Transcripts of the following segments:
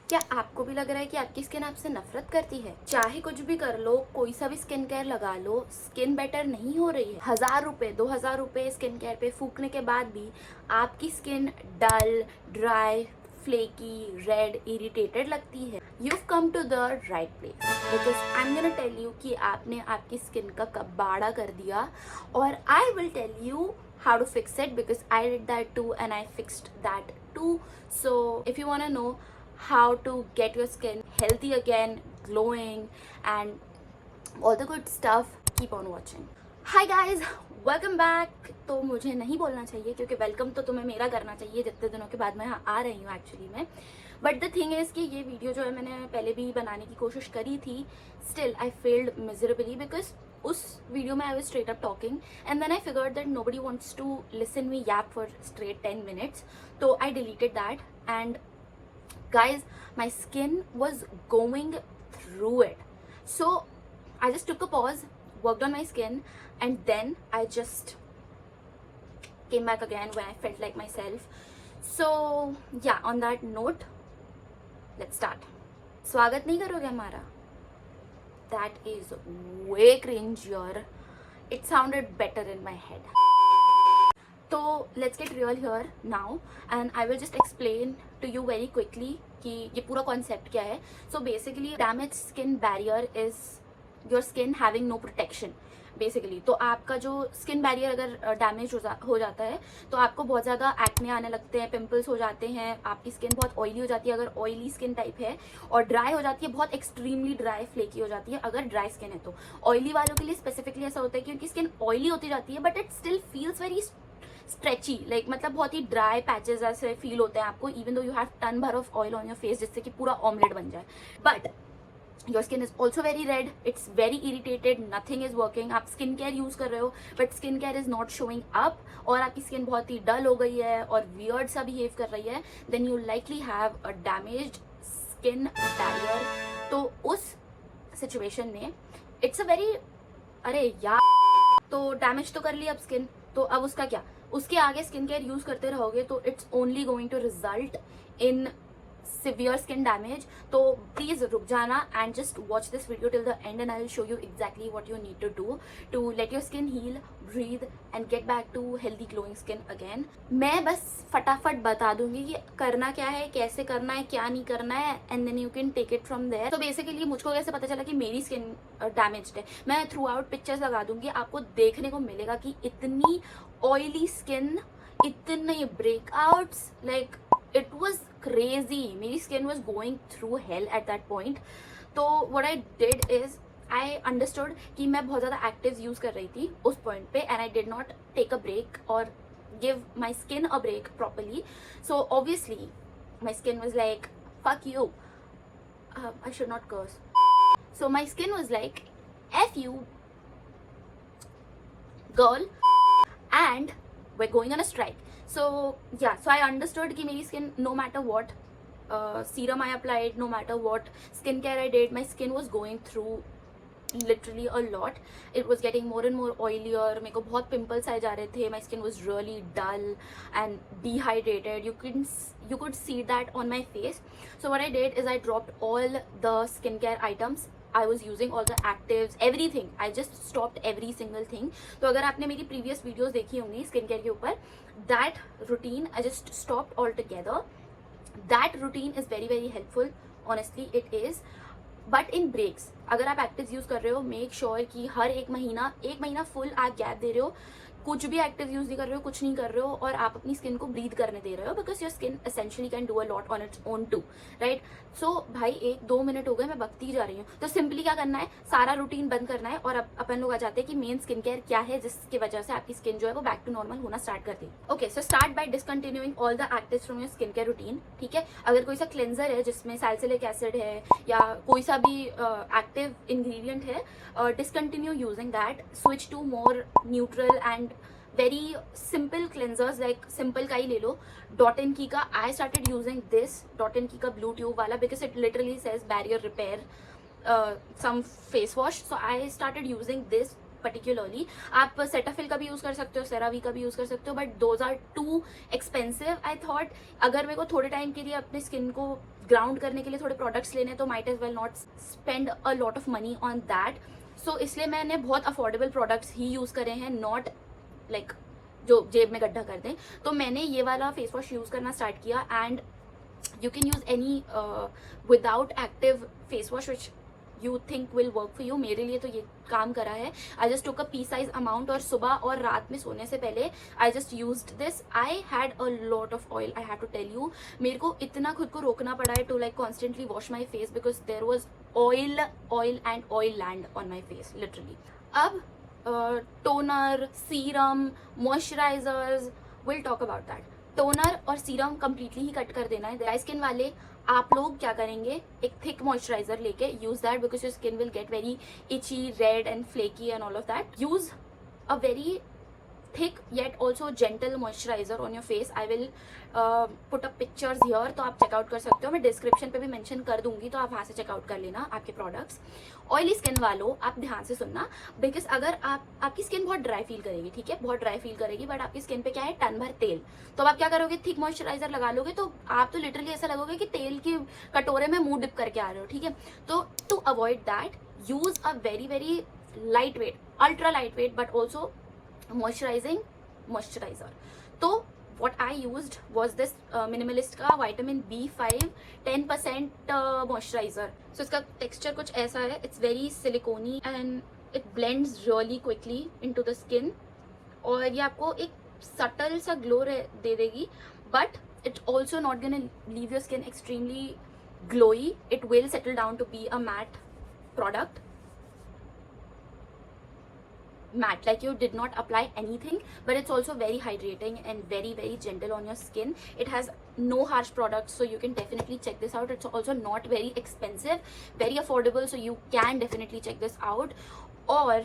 क्या आपको भी लग रहा है कि आपकी स्किन आपसे नफरत करती है? चाहे कुछ भी कर लो, कोई सा भी स्किन केयर लगा लो, स्किन बेटर नहीं हो रही है। 1000 रुपए 2000 रुपए स्किन केयर पे फूकने के बाद भी आपकी skin dull, dry, flaky, red, irritated लगती है। You've come to the right place because I'm gonna tell you कि आपने आपकी स्किन का कबाड़ा कर दिया, और I will tell you how to fix it because I did that too and I fixed that too. So if you wanna know how to get your skin healthy again, glowing, and all the good stuff, keep on watching. Hi guys, welcome back. तो मुझे नहीं बोलना चाहिए क्योंकि welcome तो तुम्हें मेरा करना चाहिए जितने दिनों के बाद मैं यहाँ आ रही हूँ एक्चुअली में। बट द थिंग इज़ कि ये वीडियो जो है मैंने पहले भी बनाने की कोशिश करी थी, still I failed miserably because उस वीडियो में I was straight up talking and then I figured that nobody wants to listen me yap for straight 10 minutes. तो I deleted that and guys, my skin was going through it. So I just took a pause, worked on my skin, and then I just came back again when I felt like myself. So yeah, on that note, let's start. स्वागत नहीं करोगे हमारा? That is way cringier. It sounded better in my head. तो let's get real here now and I will just explain to you very quickly कि ये पूरा concept क्या है. So basically damage skin barrier is your skin having no protection basically. तो आपका जो skin barrier अगर डैमेज हो जाता है तो आपको बहुत ज़्यादा एक्ने आने लगते हैं, पिंपल्स हो जाते हैं, आपकी स्किन बहुत ऑयली हो जाती है अगर ऑयली स्किन टाइप है, और ड्राई हो जाती है, बहुत एक्सट्रीमली ड्राई फ्लेकी हो जाती है अगर ड्राई स्किन है. तो ऑयली वालों के लिए स्पेसिफिकली ऐसा होता है कि उनकी स्किन ऑयली होती जाती है but it still feels very stretchy, like मतलब बहुत ही ड्राई पैचेस ऐसे फील होते हैं आपको even though you have ton भर of oil on your face जिससे कि पूरा ऑमलेट बन जाए. But your skin is also very red, it's very irritated, nothing is working. आप स्किन केयर यूज कर रहे हो but skin care is not showing up, और आपकी स्किन बहुत ही डल हो गई है और वियर्ड सा बिहेव कर रही है, then you likely have a damaged skin barrier. तो उस सिचुएशन में इट्स अ वेरी, अरे यार, तो डैमेज तो कर ली अब स्किन, तो अब उसका क्या? उसके आगे स्किन केयर यूज करते रहोगे तो it's only going to result in severe skin damage. तो प्लीज रुक जाना and just watch this video till the end and I will show you exactly what you need to do to let your skin heal, breathe and get back to healthy glowing skin again. मैं बस फटाफट बता दूंगी कि करना क्या है, कैसे करना है, क्या नहीं करना है, and then you can take it from there. तो बेसिकली मुझको कैसे पता चला कि मेरी स्किन डैमेज्ड है, मैं थ्रू आउट पिक्चर्स लगा दूंगी, आपको देखने को मिलेगा कि इतनी ऑयली स्किन, इतने breakouts, like it was crazy. मेरी skin was going through hell at that point. तो what I did is I understood कि मैं बहुत ज़्यादा actives use कर रही थी उस point पे and I did not take a break or give my skin a break properly. So obviously my skin was like, fuck you. I should not curse. So my skin was like, F you, girl, and we're going on a strike. So yeah, so I understood कि मेरी skin, no matter what serum I applied, no matter what skincare I did, my skin was going through literally a lot. It was getting more and more oilier. मेरे को बहुत pimples आए जा रहे थे. My skin was really dull and dehydrated. You could see that on my face. So what I did is I dropped all the skincare items. I was using all the actives, everything. I just stopped every single thing. तो अगर आपने मेरी previous videos देखी होंगी skin care के ऊपर, that routine I just stopped altogether. That routine is very very helpful. Honestly, it is. But in breaks अगर आप एक्टिव यूज कर रहे हो, मेक श्योर कि हर एक महीना फुल आप गैप दे रहे हो, कुछ भी एक्टिव यूज नहीं कर रहे हो, कुछ नहीं कर रहे हो, और आप अपनी स्किन को ब्रीथ करने दे रहे हो because your skin essentially can do a lot on its own too, right. So भाई 1-2 मिनट हो गए, मैं बकती जा रही हूँ. तो सिंपली क्या करना है, सारा रूटीन बंद करना है और अब अपन लोग आ जाते हैं कि मेन स्किन केयर क्या है जिसकी वजह से आपकी स्किन जो है वो बैक टू नॉर्मल होना स्टार्ट कर दी. Okay, so start by discontinuing all the actives from your skin care routine. ठीक है, अगर कोई सा क्लेंजर है जिसमें सैलिसिलिक एसिड है या कोई सा भी एक्टिव इंग्रेडिएंट है, discontinue using that, switch to more neutral and very simple cleansers. like simple का ही ले लो, Dot & Key का. I started using this Dot & Key का blue tube वाला because it literally says barrier repair some face wash. So I started using this particularly. आप Cetaphil का भी यूज़ कर सकते हो, सेरावी का भी यूज़ कर सकते हो, but those are too expensive. I thought अगर मेरे को थोड़े टाइम के लिए अपने स्किन को ग्राउंड करने के लिए थोड़े प्रोडक्ट्स लेने, तो might as well not spend a lot of money on that. So इसलिए मैंने बहुत अफोर्डेबल प्रोडक्ट्स ही यूज़ करे हैं, नॉट लाइक जो जेब में गड्ढा कर दें। तो मैंने ये वाला फेस वॉश यूज़ करना स्टार्ट किया, and you can use any without active face wash which you think will work for you। मेरे लिए तो ये काम करा है। I just took a pea size amount और सुबह और रात में सोने से पहले I just used this। I had a lot of oil, I have to tell you। मेरे को इतना खुद को रोकना पड़ा है to like constantly wash my face because there was oil and oil land on my face literally। अब toner, serum, moisturisers, will talk about that. Toner और सीरम कंप्लीटली ही कट कर देना है। ड्राई स्किन वाले आप लोग क्या करेंगे, एक थिक मॉइस्चराइजर लेके use that because your skin will get very itchy, red and flaky and all of that. Use a very thick yet also gentle moisturizer on your face। I will put up pictures here, तो आप checkout कर सकते हो। मैं description पे भी mention कर दूंगी, तो आप वहाँ से चेकआउट कर लेना आपके प्रोडक्ट्स। ऑयली स्किन वालों आप ध्यान से सुनना, बिकॉज अगर आपकी स्किन बहुत ड्राई फील करेगी, ठीक है, बहुत ड्राई फील करेगी, बट आपकी स्किन पे क्या है, टन भर तेल। तो आप क्या करोगे, थिक मॉइस्चराइजर लगा लोगे तो आप तो लिटरली ऐसा लगोगे कि तेल के कटोरे में मुंह डिप करके आ रहे हो, ठीक है। तो to avoid that use a very very light weight, ultra light weight but also moisturizing moisturizer। तो what I used was this minimalist का vitamin B5 10% moisturizer। so इसका texture कुछ ऐसा है, it's very silicone and it blends really quickly into the skin और ये आपको एक subtle सा glow दे देगी, but it's also not gonna leave your skin extremely glowy। it will settle down to be a matte product, matte, like you did not apply anything, but it's also very hydrating and very very gentle on your skin। it has no harsh products, so you can definitely check this out। it's also not very expensive, very affordable, so you can definitely check this out। or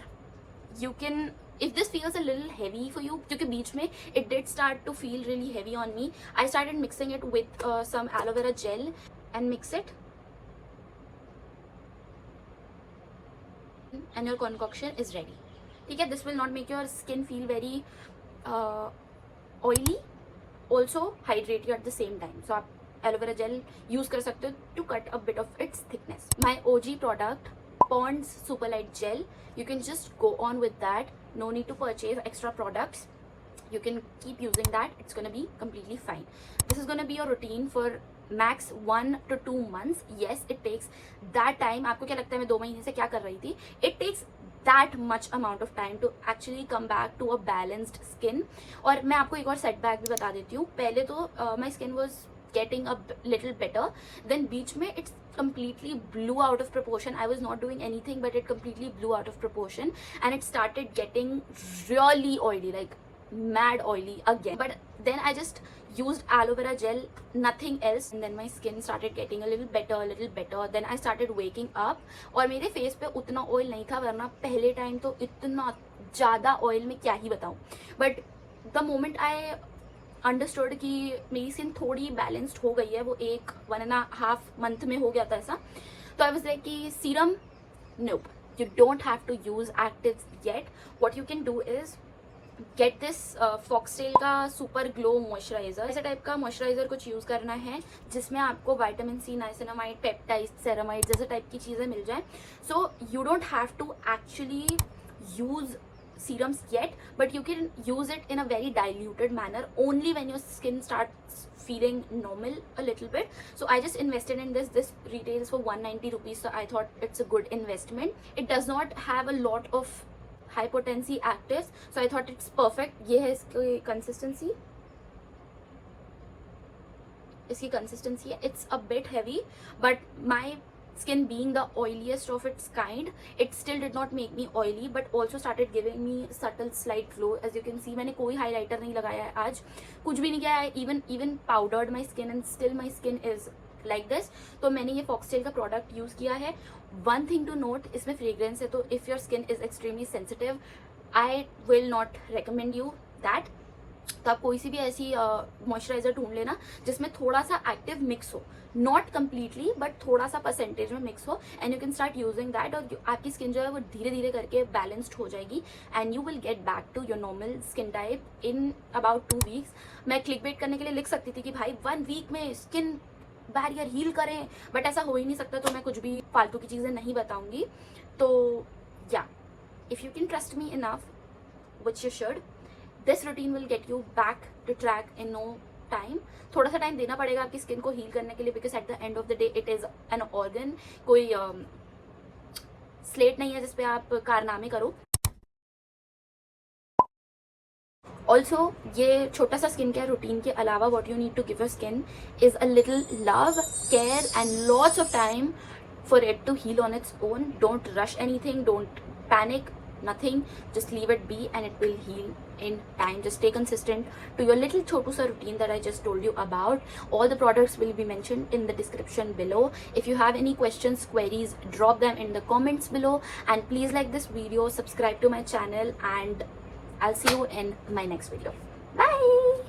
you can, if this feels a little heavy for you, क्योंकि बीच में it did start to feel really heavy on me, I started mixing it with some aloe vera gel and mix it, and your concoction is ready, ठीक है। This will not make your skin feel very oily, also hydrate you at the same time. So आप aloe vera gel use कर सकते हो to cut a bit of its thickness. My OG product Pond's super light gel, you can just go on with that, no need to purchase extra products, you can keep using that, it's gonna be completely fine। this is gonna be your routine for max 1 to 2 months। yes, it takes that time। आपको क्या लगता है मैं 2 महीने से क्या कर रही थी, it takes that much amount of time to actually come back to a balanced skin। और मैं आपको एक और setback भी बता देती हूँ। पहले तो my skin was getting a little better, then बीच में it's completely blew out of proportion। I was not doing anything but it completely blew out of proportion and it started getting really oily, like mad oily again। but then I just used aloe vera gel, nothing else, and then my skin started getting a little better। then I started waking up और मेरे face पे उतना oil नहीं था, वरना पहले time तो इतना ज़्यादा ऑयल में क्या ही बताऊँ। But the moment I understood कि मेरी स्किन थोड़ी बैलेंस्ड हो गई है, वो 1.5 मंथ में हो गया था ऐसा, तो आई वाज लाइक कि serum nope, you don't have to use actives yet। what you can do is get this Foxtale का सुपर ग्लो मॉइस्चराइजर। ऐसे टाइप का मॉइस्चराइजर कुछ यूज़ करना है जिसमें आपको vitamin C, niacinamide, peptide, ceramide जैसे टाइप की चीज़ें मिल जाए। So you don't have to actually use serums yet, but you can use it in a very diluted manner only when your skin starts feeling normal a little bit। so I just invested in this retails for 190 rupees, so I thought it's a good investment। it does not have a lot of high potency actives, so I thought it's perfect। ये है इसकी consistency, इसकी consistency है, it's a bit heavy but my skin being the oiliest of its kind, it still did not make me oily but also started giving me subtle slight glow। as you can see मैंने कोई highlighter नहीं लगाया है आज, कुछ भी नहीं किया है, even powdered my skin and still my skin is like this। तो मैंने ये फॉक्सटेल का प्रोडक्ट यूज़ किया है। वन थिंग टू नोट, इसमें फ्रेग्रेंस है, तो if your skin is extremely sensitive I will not recommend you that. तो आप कोई सी भी ऐसी मॉइस्चराइजर ढूंढ लेना जिसमें थोड़ा सा एक्टिव मिक्स हो, नॉट कम्प्लीटली बट थोड़ा सा परसेंटेज में मिक्स हो, and you can start using that, और आपकी स्किन जो है वो धीरे धीरे करके बैलेंस्ड हो जाएगी and you will get back to your normal skin type in about 2 weeks. मैं क्लिक बेट करने के लिए लिख सकती थी कि भाई 1 वीक में स्किन बैरियर हील करें, बट ऐसा हो ही नहीं सकता, तो मैं कुछ भी फालतू की चीज़ें नहीं बताऊंगी। तो yeah, if you can trust me enough, which you should, this routine will get you back to track in no time. थोड़ा सा टाइम देना पड़ेगा आपकी स्किन को हील करने के लिए, because at the end of the day it is an organ, कोई स्लेट नहीं है जिसपे आप कारनामे करो। ऑल्सो ये छोटा सा स्किन केयर रूटीन के अलावा what you need to give your skin is a little love, care and lots of time for it to heal on its own. Don't rush anything, don't panic, nothing, just leave it be and it will heal in time. Just stay consistent to your little chotu sa routine that I just told you about. All the products will be mentioned in the description below. If you have any questions, queries, drop them in the comments below, and please like this video, subscribe to my channel, and I'll see you in my next video. Bye.